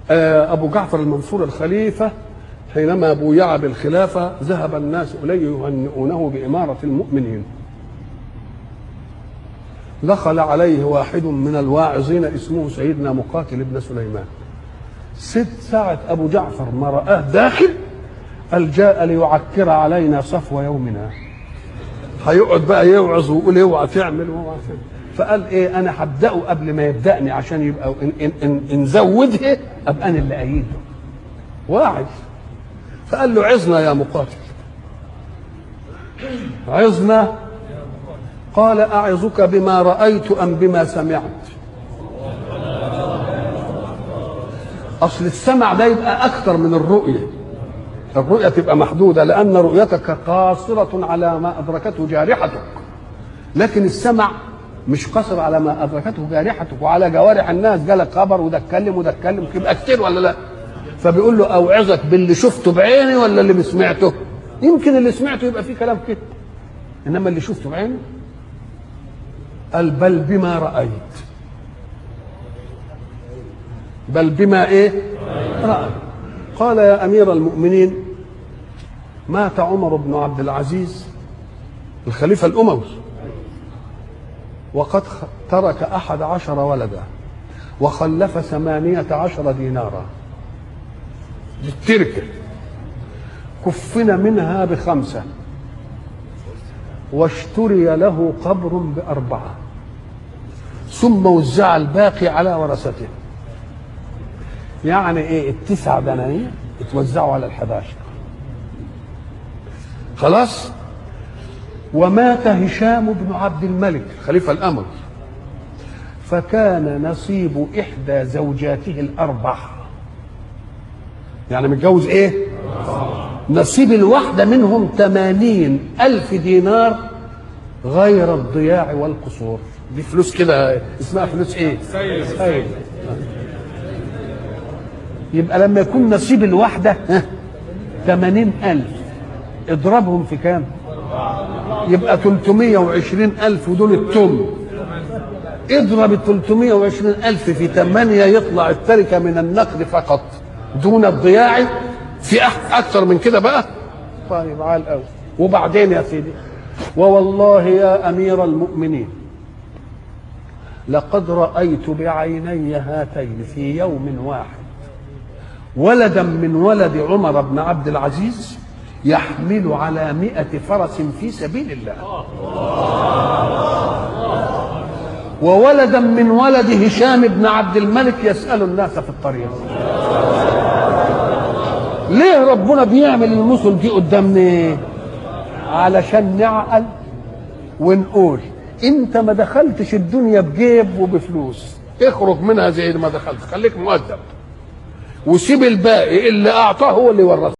أبو جعفر المنصور الخليفة حينما بويع بالخلافة ذهب الناس إليه يهنئونه بإمارة المؤمنين. دخل عليه واحد من الواعظين اسمه سيدنا مقاتل بن سليمان. ساعة أبو جعفر ما رآه داخل قال جاء ليعكر علينا صفو يومنا، هيقعد بقى يوعظ ويقول اوعى تعمل واوعى تعمل. فقال ايه، انا هبدأه قبل ما يبدأني عشان يبقى إن زودها ابقى انا اللي ايده واعظ. فقال له عظنا يا مقاتل، عظنا. قال اعظك بما رأيت ام بما سمعت؟ اصل السمع ده يبقى اكثر من الرؤية. الرؤية تبقى محدودة لان رؤيتك قاصرة على ما ادركته جارحتك، لكن السمع مش قصر على ما ادركته جارحتك وعلى جوارح الناس. جالك خبر وده اتكلم وده اتكلم، يبقى كتير ولا لا؟ فبيقول له اوعظك باللي شفته بعيني ولا اللي سمعته؟ يمكن اللي سمعته يبقى فيه كلام كده، انما اللي شفته بعيني. قال بل بما رأيت، بل بما ايه رأيت. قال يا امير المؤمنين مات عمر بن عبد العزيز الخليفة الاموي وقد ترك 11 ولدا وخلف 18 دينارا بالتركه، كفن منها ب5 واشتري له قبر ب4 ثم وزع الباقي على ورثته. يعني ايه، ال9 دنانير اتوزعوا على ال11. خلاص. ومات هشام بن عبد الملك الخليفة الأموي فكان نصيب إحدى زوجاته ال4، يعني متجوز ايه؟ نصيب الواحدة منهم 80,000 دينار غير الضياع والقصور. دي فلوس كده اسمها فلوس ايه؟ سيد. يبقى لما يكون نصيب الواحدة 80,000 اضربهم في كام؟ يبقى 320,000 ودول التم. اضرب 320,000 في 8 يطلع التركة من النقد فقط دون الضياع. في أكثر من كده بقى؟ طيب عال قوي. وبعدين يا سيدي، ووالله يا أمير المؤمنين لقد رأيت بعيني هاتين في يوم واحد ولدا من ولد عمر بن عبد العزيز يحمل على 100 فرس في سبيل الله، وولدا من ولد هشام بن عبد الملك يسأل الناس في الطريق. ليه ربنا بيعمل المثل دي قدامنا؟ علشان نعقل ونقول انت ما دخلتش الدنيا بجيب وبفلوس، اخرج منها زي ما دخلت، خليك مؤدب وسيب الباقي اللي اعطاه هو اللي ورثه.